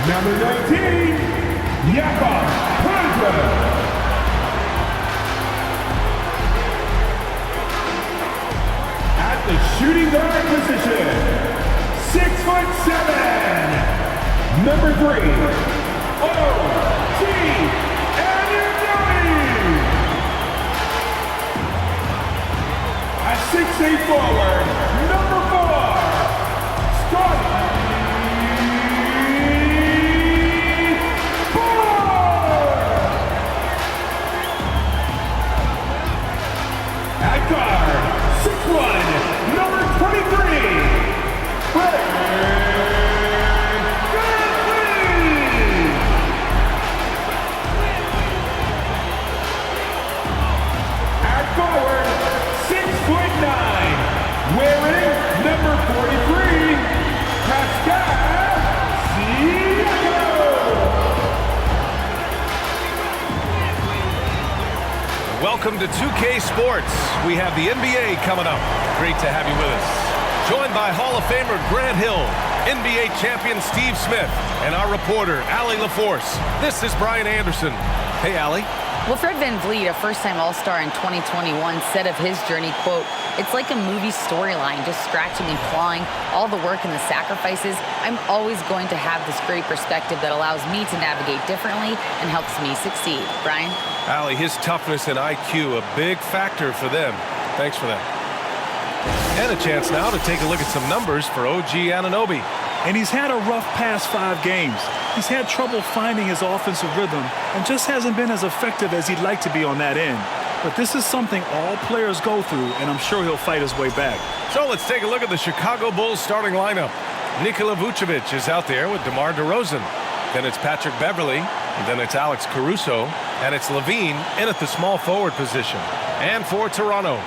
Number 19, Yapa Hunter. At the shooting guard position, 6'7", number 3, O.G. Anunoby. At 6'8" forward, number 4, Scotty. At guard, 6'1", number 23, Fred VanVleet. At forward, 6'9", wearing number 43, Pascal Siakam. Welcome to 2K Sports. We have the NBA coming up. Great to have you with us. Joined by Hall of Famer Grant Hill, NBA champion Steve Smith, and our reporter, Allie LaForce. This is Brian Anderson. Hey, Allie. Well, Fred VanVleet, a first-time All-Star in 2021, said of his journey, quote, "It's like a movie storyline, just scratching and clawing, all the work and the sacrifices. I'm always going to have this great perspective that allows me to navigate differently and helps me succeed." Brian? Allie, his toughness and IQ, a big factor for them. Thanks for that. And a chance now to take a look at some numbers for OG Anunoby. And he's had a rough past 5 games. He's had trouble finding his offensive rhythm and just hasn't been as effective as he'd like to be on that end. But this is something all players go through, and I'm sure he'll fight his way back. So let's take a look at the Chicago Bulls starting lineup. Nikola Vucevic is out there with DeMar DeRozan. Then it's Patrick Beverley. And then it's Alex Caruso. And it's Levine in at the small forward position. And for Toronto,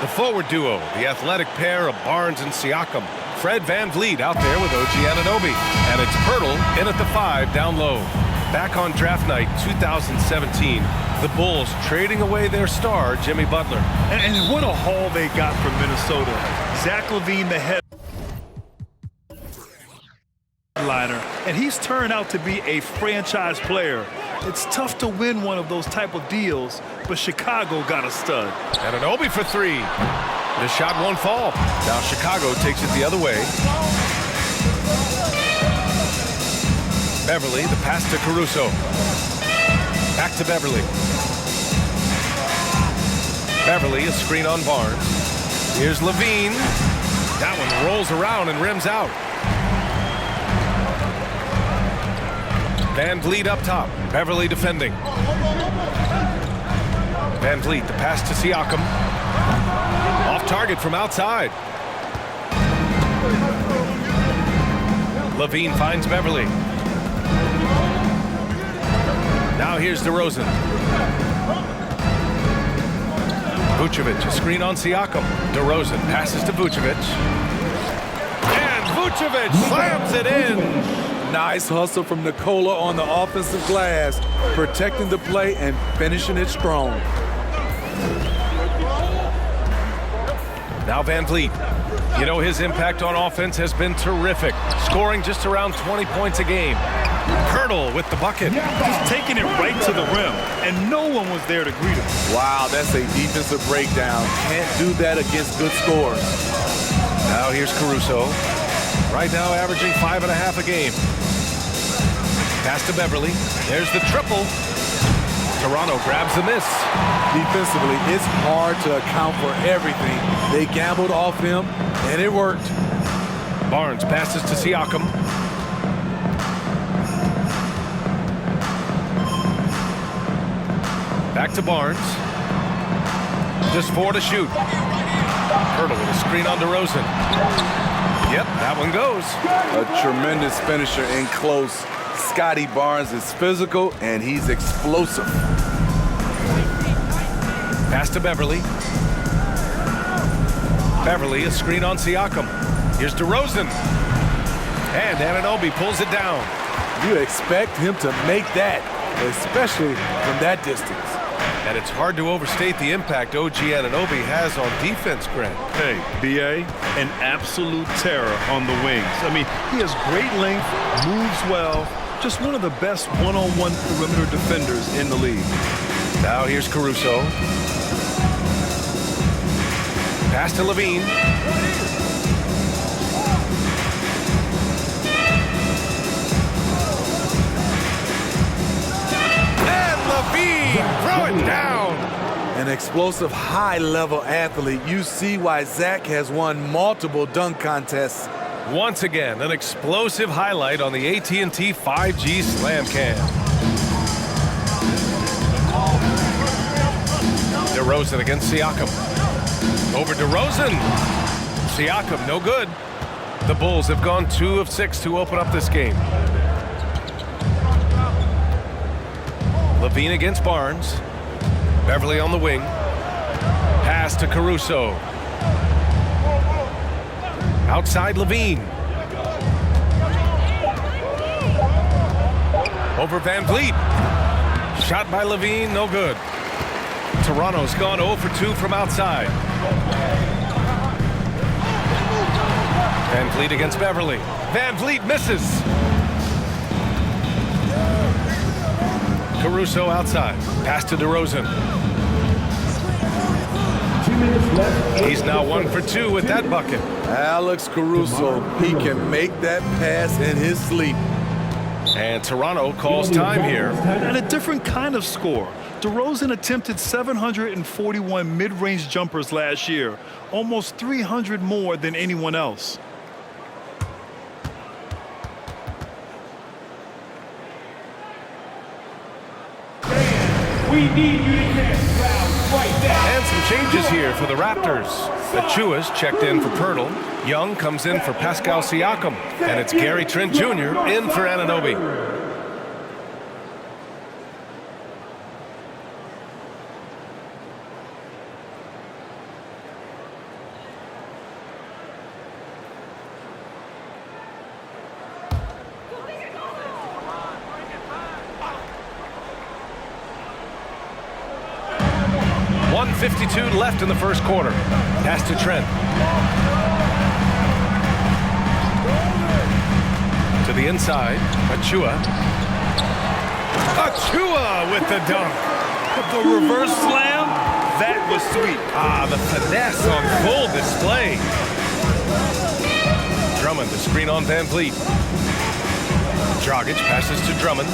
the forward duo, the athletic pair of Barnes and Siakam. Fred VanVleet out there with OG Anunoby. And it's Pirtle in at the 5 down low. Back on draft night 2017, the Bulls trading away their star, Jimmy Butler. And what a haul they got from Minnesota. Zach LaVine, the headliner, and he's turned out to be a franchise player. It's tough to win one of those type of deals, but Chicago got a stud. Anunoby for 3. The shot won't fall. Now Chicago takes it the other way. Beverley, the pass to Caruso. Back to Beverley. Beverley, a screen on Barnes. Here's Levine. That one rolls around and rims out. VanVleet up top. Beverley defending. VanVleet, the pass to Siakam. Off target from outside. Levine finds Beverley. Now here's DeRozan. Vucevic, a screen on Siakam. DeRozan passes to Vucevic. And Vucevic slams it in. Nice hustle from Nikola on the offensive glass, protecting the play and finishing it strong. Now VanVleet. You know, his impact on offense has been terrific, scoring just around 20 points a game. Pirtle with the bucket. Just taking it right to the rim, and no one was there to greet him. Wow, that's a defensive breakdown. Can't do that against good scores. Now here's Caruso. Right now averaging 5.5 a game. Pass to Beverley. There's the triple. Toronto grabs the miss. Defensively, it's hard to account for everything. They gambled off him, and it worked. Barnes passes to Siakam. Back to Barnes. Just 4 to shoot. Pirtle with a screen on DeRozan. Yep, that one goes. A tremendous finisher in close. Scotty Barnes is physical, and he's explosive. Pass to Beverley. Beverley, a screen on Siakam. Here's DeRozan. And Anunoby pulls it down. You expect him to make that, especially from that distance. And it's hard to overstate the impact OG Anunoby has on defense, Grant. Hey, B.A., an absolute terror on the wings. I mean, he has great length, moves well, Just one of the best one-on-one perimeter defenders in the league. Now here's Caruso. Pass to Levine. And Levine, throw it down. An explosive, high-level athlete. You see why Zach has won multiple dunk contests. Once again, an explosive highlight on the AT&T 5G Slam Cam. DeRozan against Siakam. Over DeRozan. Siakam, no good. The Bulls have gone 2 of 6 to open up this game. Levine against Barnes. Beverly on the wing. Pass to Caruso. Outside Levine. Over Van Vliet. Shot by Levine, no good. Toronto's gone 0 for 2 from outside. Van Vliet against Beverly. Van Vliet misses. Caruso outside. Pass to DeRozan. 2 minutes left. He's now 1 for 2 with that bucket. Alex Caruso, he can make that pass in his sleep. And Toronto calls time here. And a different kind of score. DeRozan attempted 741 mid-range jumpers last year, almost 300 more than anyone else. We need you to get fouled right now. And some changes here for the Raptors. Achua's checked in for Pirtle. Young comes in for Pascal Siakam. And it's Gary Trent Jr. in for Anunoby. .52 left in the first quarter. Pass to Trent. To the inside. Achua. Achua with the dunk. The reverse slam, that was sweet. Ah, the finesse on full display. Drummond, the screen on Van Vliet. Dragic passes to Drummond.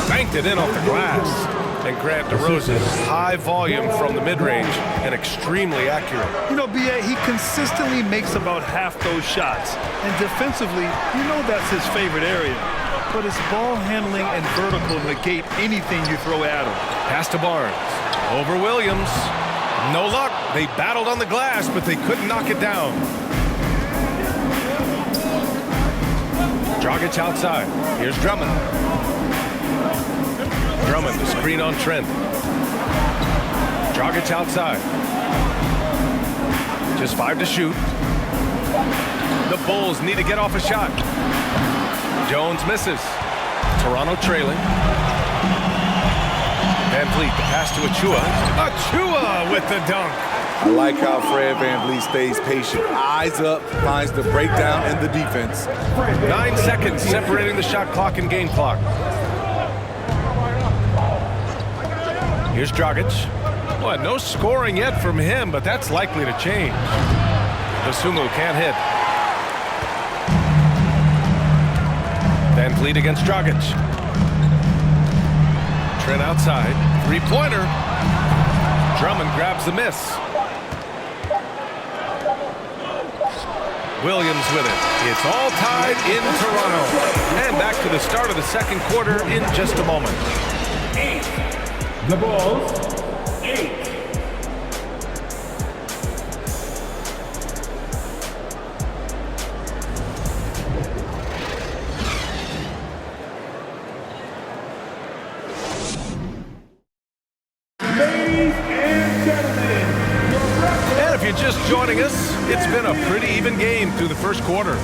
Banked it in off the glass. And Grant DeRozan, high volume from the mid-range and extremely accurate. You know, B.A., he consistently makes about half those shots. And defensively, you know that's his favorite area. But his ball handling and vertical negate anything you throw at him. Pass to Barnes. Over Williams. No luck. They battled on the glass, but they couldn't knock it down. Dragic outside. Here's Drummond. Drummond, the screen on Trent. Dragic outside. Just 5 to shoot. The Bulls need to get off a shot. Jones misses. Toronto trailing. Van Vliet, the pass to Achua. Achua with the dunk. I like how Fred Van Vliet stays patient. Eyes up, finds the breakdown in the defense. 9 seconds separating the shot clock and game clock. Here's Dragic. Well, no scoring yet from him, but that's likely to change. Dosunmu can't hit. Van Vliet against Dragic. Trent outside. Three-pointer. Drummond grabs the miss. Williams with it. It's all tied in Toronto. And back to the start of the second quarter in just a moment. The Bulls, 8. Ladies and gentlemen, And if you're just joining us, it's been a pretty even game through the first quarter.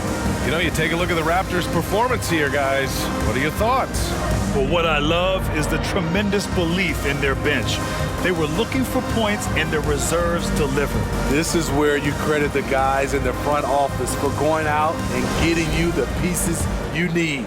You know, you take a look at the Raptors' performance here, guys. What are your thoughts? Well, what I love is the tremendous belief in their bench. They were looking for points, and their reserves delivered. This is where you credit the guys in the front office for going out and getting you the pieces you need.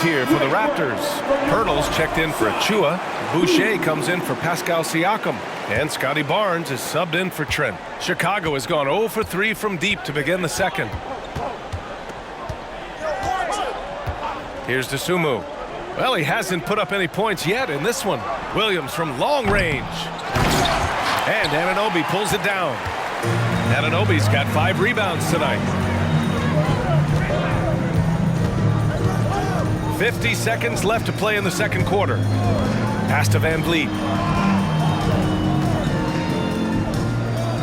is here for the Raptors. Pirtle's checked in for Achua. Boucher comes in for Pascal Siakam. And Scotty Barnes is subbed in for Trent. Chicago has gone 0 for 3 from deep to begin the second. Here's Dosunmu. Well, he hasn't put up any points yet in this one. Williams from long range. And Anunoby pulls it down. Anunoby's got 5 rebounds tonight. 50 seconds left to play in the second quarter. Pass to Van Vliet.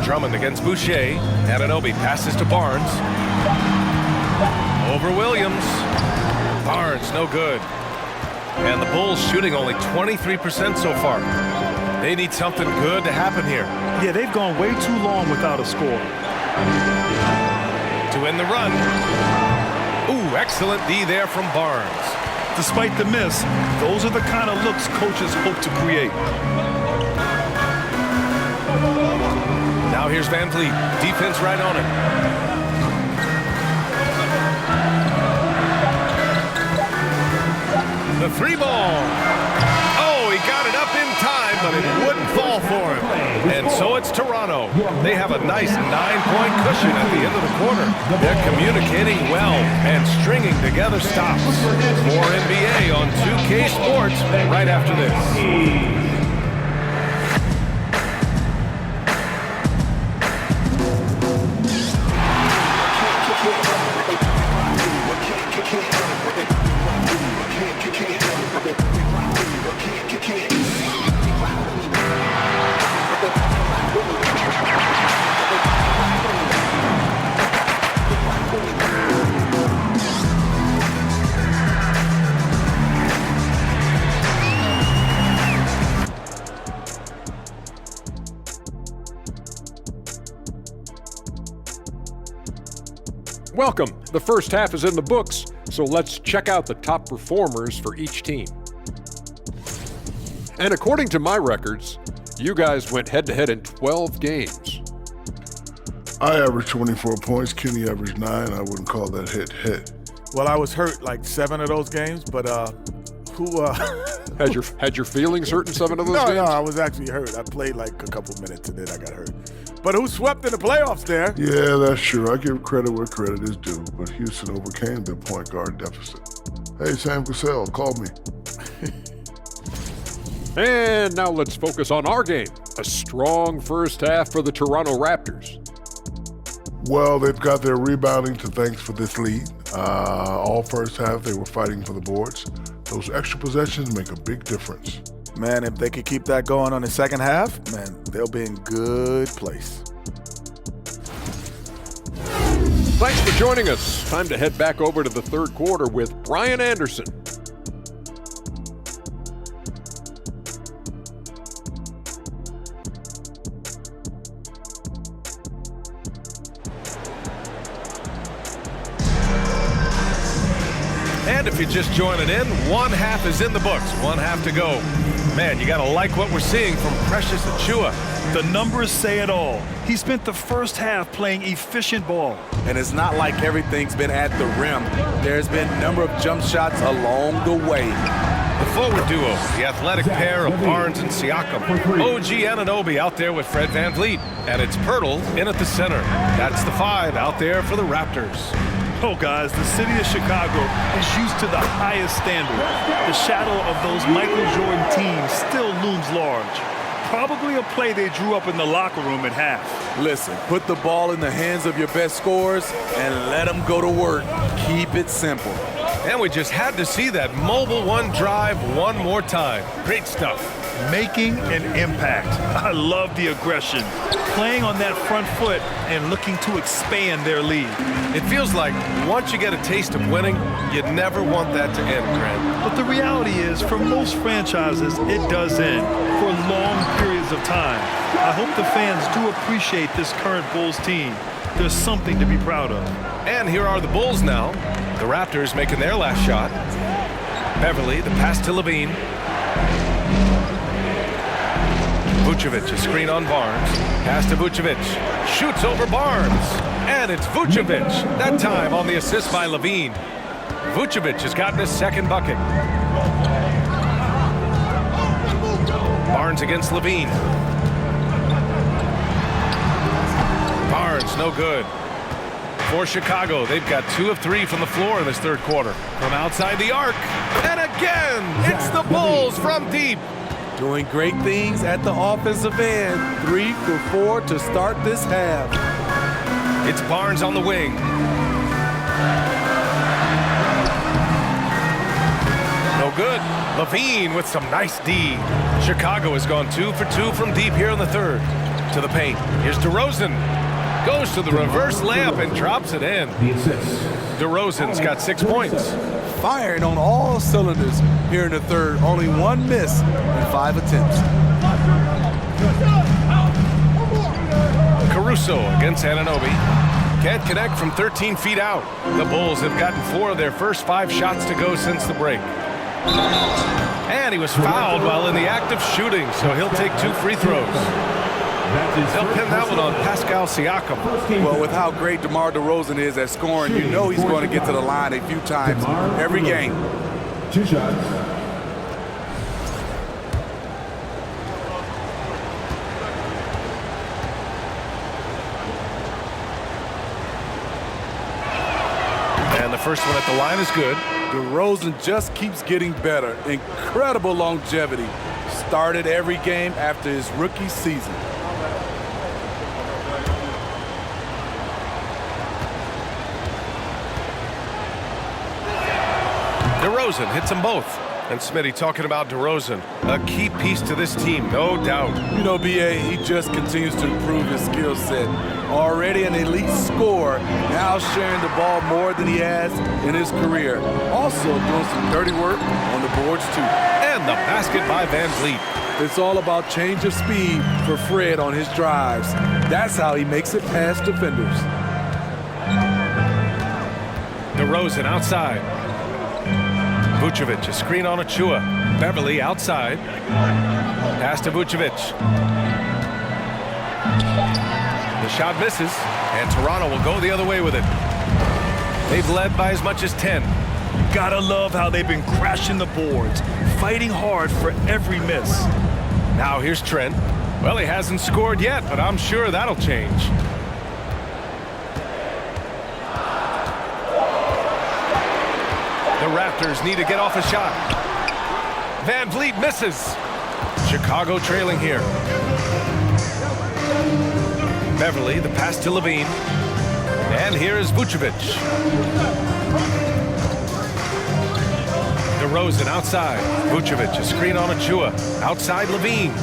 Drummond against Boucher. Anunoby passes to Barnes. Over Williams. Barnes, no good. And the Bulls shooting only 23% so far. They need something good to happen here. Yeah, they've gone way too long without a score. To end the run. Ooh, excellent D there from Barnes. Despite the miss, those are the kind of looks coaches hope to create. Now here's Van Vliet. Defense right on it. The 3-ball. Oh, he got it up in time, but it wouldn't fall for him. And so it's Toronto. They have a nice 9-point cushion at the end of the quarter. They're communicating well and stringing together stops. More NBA on 2K Sports right after this. Welcome. The first half is in the books, so let's check out the top performers for each team. And according to my records, you guys went head-to-head in 12 games. I averaged 24 points. Kenny averaged 9. I wouldn't call that hit. Well, I was hurt like 7 of those games, but Had your feelings hurt in 7 of those games? No, I was actually hurt. I played like a couple minutes and then I got hurt. But who swept in the playoffs there? Yeah, that's true. I give credit where credit is due, but Houston overcame their point guard deficit. Hey, Sam Cassell, call me. And now let's focus on our game. A strong first half for the Toronto Raptors. Well, they've got their rebounding to thanks for this lead. All first half, they were fighting for the boards. Those extra possessions make a big difference. Man, if they could keep that going on the second half, man, they'll be in good place. Thanks for joining us. Time to head back over to the third quarter with Brian Anderson. And if you're just joining in, one half is in the books. One half to go. Man, you got to like what we're seeing from Precious Achua. The numbers say it all. He spent the first half playing efficient ball. And it's not like everything's been at the rim. There's been a number of jump shots along the way. The forward duo, the athletic pair of Barnes and Siakam. OG Anunoby out there with Fred Van Vliet. And it's Pirtle in at the center. That's the 5 out there for the Raptors. Oh, guys, the city of Chicago is used to the highest standard. The shadow of those Michael Jordan teams still looms large. Probably a play they drew up in the locker room at half. Listen, put the ball in the hands of your best scorers and let them go to work. Keep it simple. And we just had to see that mobile one drive one more time. Great stuff. Making an impact. I love the aggression. Playing on that front foot and looking to expand their lead. It feels like once you get a taste of winning, you never want that to end, Grant. But the reality is, for most franchises, it does end for long periods of time. I hope the fans do appreciate this current Bulls team. There's something to be proud of. And here are the Bulls now. The Raptors making their last shot. Beverly, the pass to Levine. Vucevic, a screen on Barnes. Pass to Vucevic. Shoots over Barnes. And it's Vucevic. That time on the assist by Levine. Vucevic has gotten his second bucket. Barnes against Levine. Barnes, no good. For Chicago, they've got 2 of 3 from the floor in this third quarter. From outside the arc, and again, it's the Bulls from deep. Doing great things at the offensive end. 3 for 4 to start this half. It's Barnes on the wing. No good. Levine with some nice D. Chicago has gone 2 for 2 from deep here in the third. To the paint. Here's DeRozan. Goes to the reverse layup and drops it in. DeRozan's got 6 points. Firing on all cylinders here in the third. Only 1 miss in 5 attempts. Caruso against Anunoby. Can't connect from 13 feet out. The Bulls have gotten 4 of their first 5 shots to go since the break. And he was fouled while in the act of shooting, so he'll take 2 free throws. They'll pin that one on Pascal Siakam. Well, with how great DeMar DeRozan is at scoring, you know he's going to get to the line a few times every game. 2 shots. And the first one at the line is good. DeRozan just keeps getting better. Incredible longevity. Started every game after his rookie season. DeRozan hits them both. And Smitty talking about DeRozan, a key piece to this team, no doubt. You know, BA, he just continues to improve his skill set. Already an elite scorer, now sharing the ball more than he has in his career. Also doing some dirty work on the boards, too. And the basket by Van Vliet. It's all about change of speed for Fred on his drives. That's how he makes it past defenders. DeRozan outside. Vucevic, a screen on Achua. Beverly outside. Pass to Vucevic. The shot misses, and Toronto will go the other way with it. They've led by as much as 10. Gotta love how they've been crashing the boards, fighting hard for every miss. Now here's Trent. Well, he hasn't scored yet, but I'm sure that'll change. The Raptors need to get off a shot. Van Vliet misses. Chicago trailing here. Beverly, the pass to Levine. And here is Vucevic. DeRozan outside. Vucevic, a screen on Achua. Outside Levine.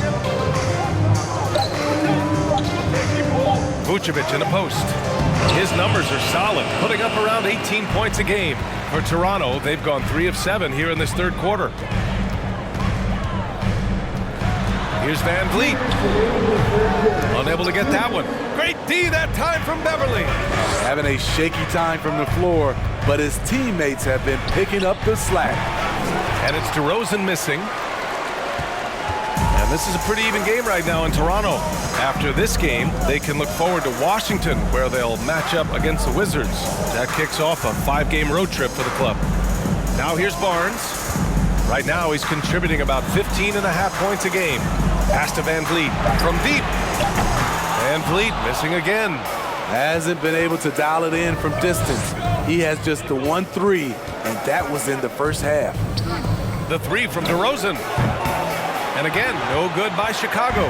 Vucevic in the post. His numbers are solid, putting up around 18 points a game. For Toronto, they've gone 3 of 7 here in this third quarter. Here's Van Vliet. Unable to get that one. Great D that time from Beverly. Having a shaky time from the floor, but his teammates have been picking up the slack. And it's DeRozan missing. And this is a pretty even game right now in Toronto. After this game, they can look forward to Washington, where they'll match up against the Wizards. That kicks off a 5-game road trip for the club. Now here's Barnes. Right now he's contributing about 15.5 points a game. Pass to Van Vliet from deep. Van Vliet missing again. Hasn't been able to dial it in from distance. He has just the 1 3, and that was in the first half. The 3 from DeRozan. And again, no good by Chicago.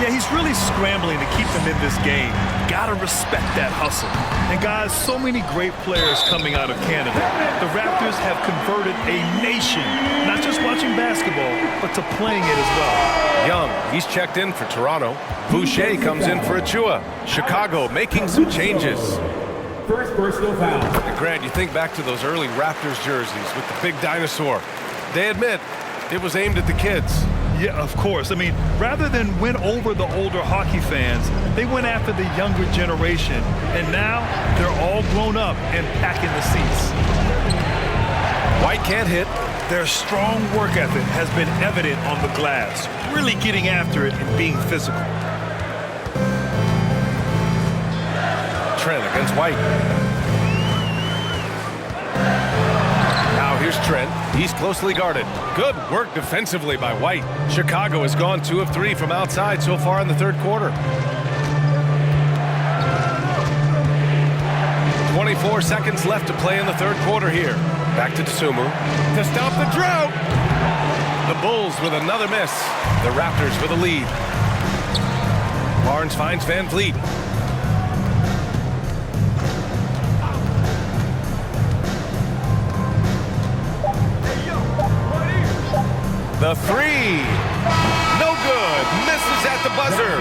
Yeah, he's really scrambling to keep them in this game. Gotta respect that hustle. And guys, so many great players coming out of Canada. The Raptors have converted a nation, not just watching basketball, but to playing it as well. Young, he's checked in for Toronto. Boucher comes in for Achua. Chicago making some changes. First personal foul. And Grant, you think back to those early Raptors jerseys with the big dinosaur. They admit it was aimed at the kids. Yeah, of course. I mean, rather than win over the older hockey fans, they went after the younger generation. And now they're all grown up and packing the seats. White can't hit. Their strong work ethic has been evident on the glass, really getting after it and being physical. Trent against White. Trent. He's closely guarded. Good work defensively by White. Chicago has gone 2 of 3 from outside so far in the third quarter. 24 seconds left to play in the third quarter here. Back to Dosunmu to stop the drought. The Bulls with another miss. The Raptors with a lead. Barnes finds Van Vliet. The three. No good. Misses at the buzzer.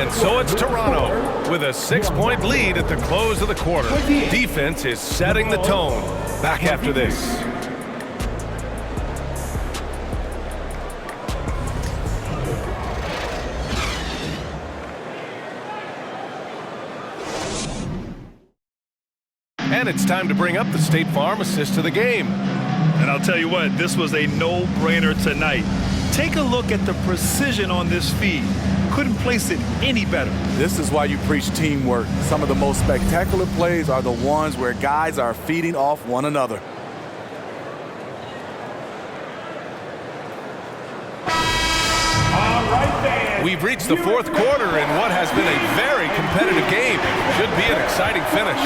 And so it's Toronto with a 6-point lead at the close of the quarter. Defense is setting the tone. Back after this. And it's time to bring up the State Farm assist to the game. And I'll tell you what, this was a no-brainer tonight. Take a look at the precision on this feed. Couldn't place it any better. This is why you preach teamwork. Some of the most spectacular plays are the ones where guys are feeding off one another. We've reached the fourth quarter in what has been a very competitive game. Should be an exciting finish.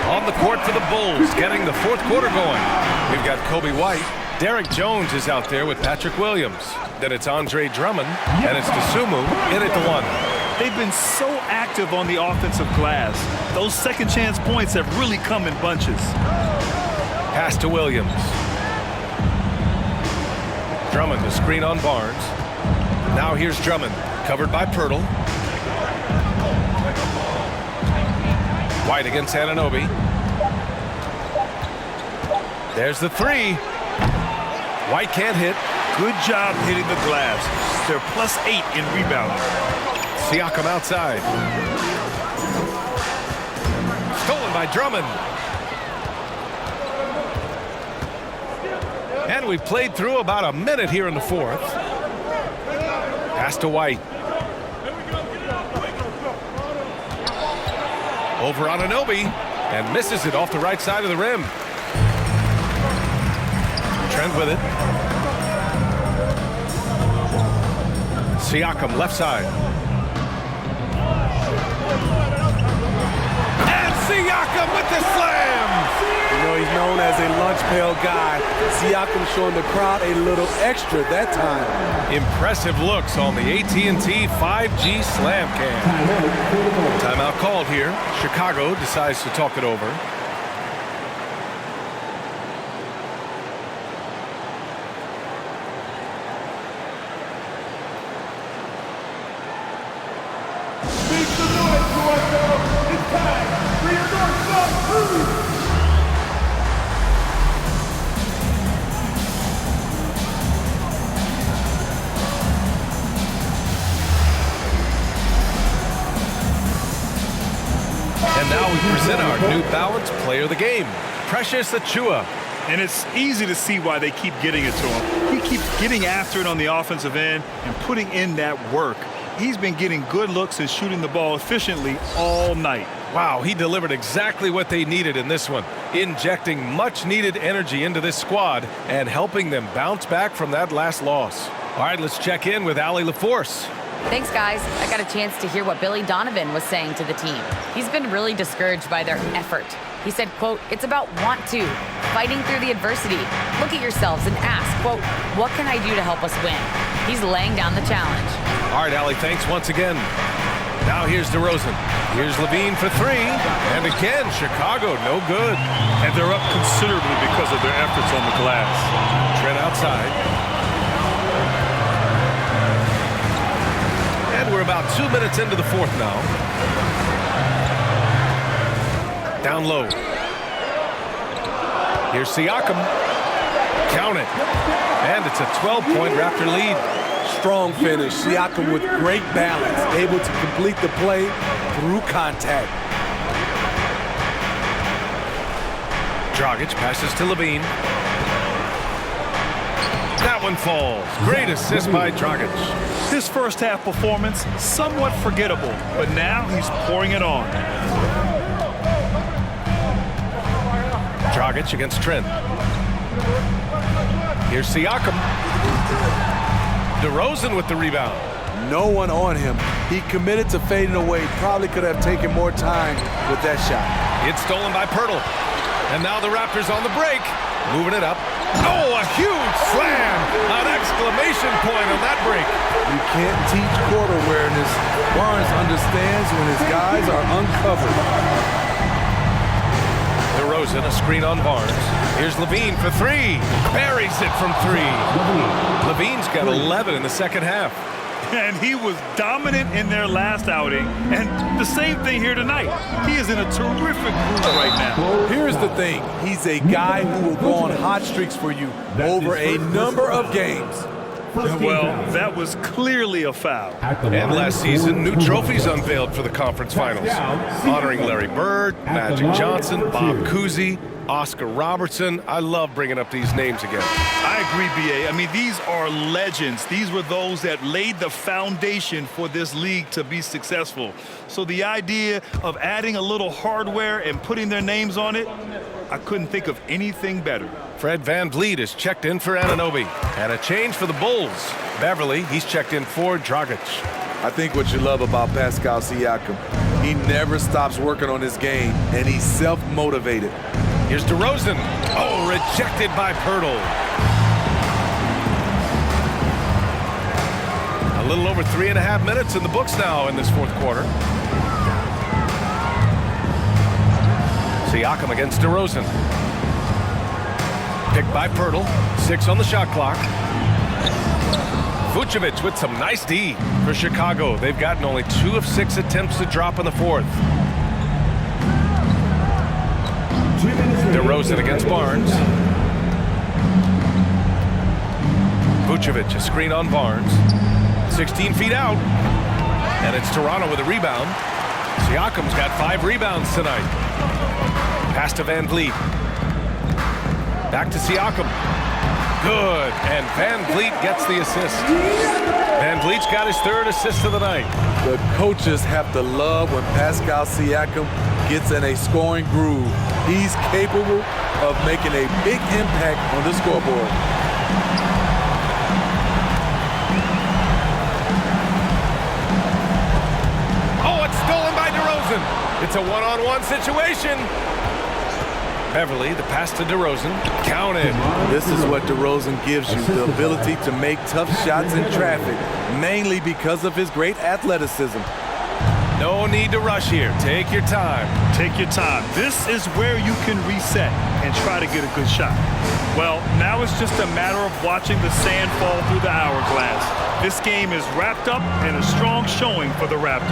On the court for the Bulls, getting the fourth quarter going. We've got Kobe White. Derek Jones is out there with Patrick Williams. Then it's Andre Drummond, and it's Dosunmu in at the 1. They've been so active on the offensive glass. Those second chance points have really come in bunches. Pass to Williams. Drummond, the screen on Barnes. Now here's Drummond, covered by Pirtle. White against Anunoby. There's the three. White can't hit. Good job hitting the glass. They're +8 in rebounding. Siakam outside. Stolen by Drummond. And we've played through about a minute here in the fourth. Pass to White. Over on Anunoby, and misses it off the right side of the rim. Trent with it. Siakam left side. And Siakam with the slam! You know, he's known as a lunch pail guy. Siakam showing the crowd a little extra that time. Impressive looks on the AT&T 5G Slam Cam. Timeout called here. Chicago decides to talk it over. Make some noise, Toronto! It's time for your North-South Cruise! And now we present our New Balance Player of the Game, Precious Achiuwa. And it's easy to see why they keep getting it to him. He keeps getting after it on the offensive end and putting in that work. He's been getting good looks and shooting the ball efficiently all night. Wow, he delivered exactly what they needed in this one, injecting much-needed energy into this squad and helping them bounce back from that last loss. All right, let's check in with Allie LaForce. Thanks, guys. I got a chance to hear what Billy Donovan was saying to the team. He's been really discouraged by their effort. He said, quote, "It's about want to, fighting through the adversity. Look at yourselves and ask, quote, what can I do to help us win?" He's laying down the challenge. All right, Allie, thanks once again. Now here's DeRozan. Here's Levine for three. And again, Chicago, no good. And they're up considerably because of their efforts on the glass. Trent outside. And we're about 2 minutes into the fourth now. Down low. Here's Siakam. Count it. And it's a 12-point Raptor lead. Strong finish. Siakam with great balance, able to complete the play through contact. Dragic passes to Levine. That one falls. Great assist by Dragic. His first half performance, somewhat forgettable, but now he's pouring it on. Dragic against Trent. Here's Siakam. DeRozan with the rebound. No one on him. He committed to fading away. Probably could have taken more time with that shot. It's stolen by Pirtle. And now the Raptors on the break. Moving it up. Oh, a huge slam! An exclamation point on that break. You can't teach court awareness. Barnes understands when his guys are uncovered. DeRozan, a screen on Barnes. Here's Levine for three. Buries it from three. Levine's got 11 in the second half. And he was dominant in their last outing. And the same thing here tonight. He is in a terrific mood right now. Here's the thing. He's a guy who will go on hot streaks for you over a number of games. Well, that was clearly a foul. And last season, new trophies unveiled for the conference finals, honoring Larry Bird, Magic Johnson, Bob Cousy, Oscar Robertson. I love bringing up these names again. I agree, B.A. I mean, these are legends. These were those that laid the foundation for this league to be successful. So the idea of adding a little hardware and putting their names on it, I couldn't think of anything better. Fred VanVleet is checked in for Anunoby. And a change for the Bulls. Beverly, he's checked in for Dragic. I think what you love about Pascal Siakam, he never stops working on his game, and he's self-motivated. Here's DeRozan. Oh, rejected by Pirtle. A little over 3.5 minutes in the books now in this fourth quarter. Siakam against DeRozan. Picked by Pirtle. 6 on the shot clock. Vucevic with some nice D for Chicago. They've gotten only 2 of 6 attempts to drop in the fourth. DeRozan against Barnes. Vucevic, a screen on Barnes. 16 feet out. And it's Toronto with a rebound. Siakam's got 5 rebounds tonight. Pass to VanVleet. Back to Siakam. Good. And VanVleet gets the assist. VanVleet's got his 3rd assist of the night. The coaches have to love when Pascal Siakam gets in a scoring groove. He's capable of making a big impact on the scoreboard. Oh, it's stolen by DeRozan. It's a one-on-one situation. Beverly, the pass to DeRozan. Counted. This is what DeRozan gives you, the ability to make tough shots in traffic, mainly because of his great athleticism. No need to rush here. Take your time. Take your time. This is where you can reset and try to get a good shot. Well, now it's just a matter of watching the sand fall through the hourglass. This game is wrapped up in a strong showing for the Raptors.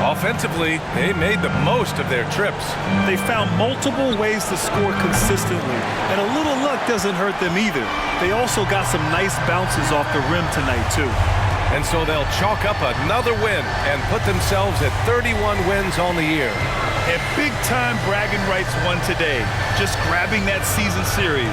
Offensively, they made the most of their trips. They found multiple ways to score consistently, and a little luck doesn't hurt them either. They also got some nice bounces off the rim tonight, too. And so they'll chalk up another win and put themselves at 31 wins on the year. And big-time bragging rights won today, just grabbing that season series.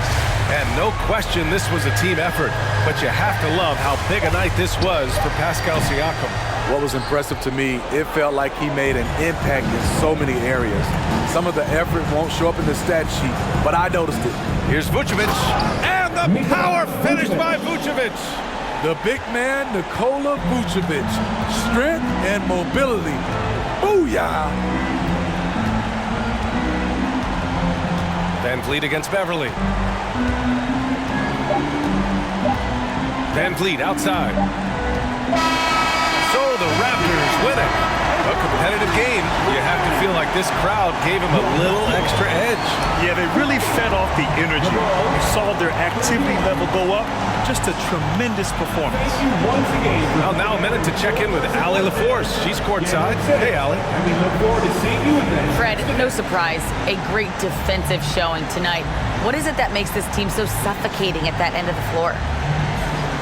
And no question this was a team effort, but you have to love how big a night this was for Pascal Siakam. What was impressive to me, it felt like he made an impact in so many areas. Some of the effort won't show up in the stat sheet, but I noticed it. Here's Vucevic, and the power finish by Vucevic. The big man, Nikola Vucevic. Strength and mobility. Booyah! VanVleet against Beverly. VanVleet outside. So the Raptors win it. A competitive game. You have to feel like this crowd gave them a little extra edge. Yeah, they really fed off the energy. You saw their activity level go up. Just a tremendous performance. Well, now a minute to check in with Allie LaForce. She's courtside. Hey, Allie. We look forward to seeing you in there. Fred, no surprise, a great defensive showing tonight. What is it that makes this team so suffocating at that end of the floor?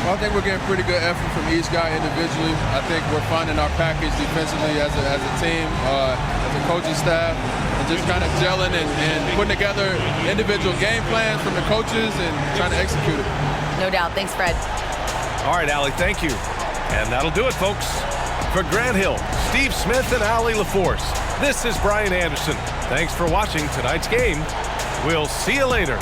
Well, I think we're getting pretty good effort from each guy individually. I think we're finding our package defensively as a team, as a coaching staff, and just kind of gelling and putting together individual game plans from the coaches and trying to execute it. No doubt. Thanks, Fred. All right, Allie, thank you. And that'll do it, folks. For Grant Hill, Steve Smith, and Allie LaForce, this is Brian Anderson. Thanks for watching tonight's game. We'll see you later.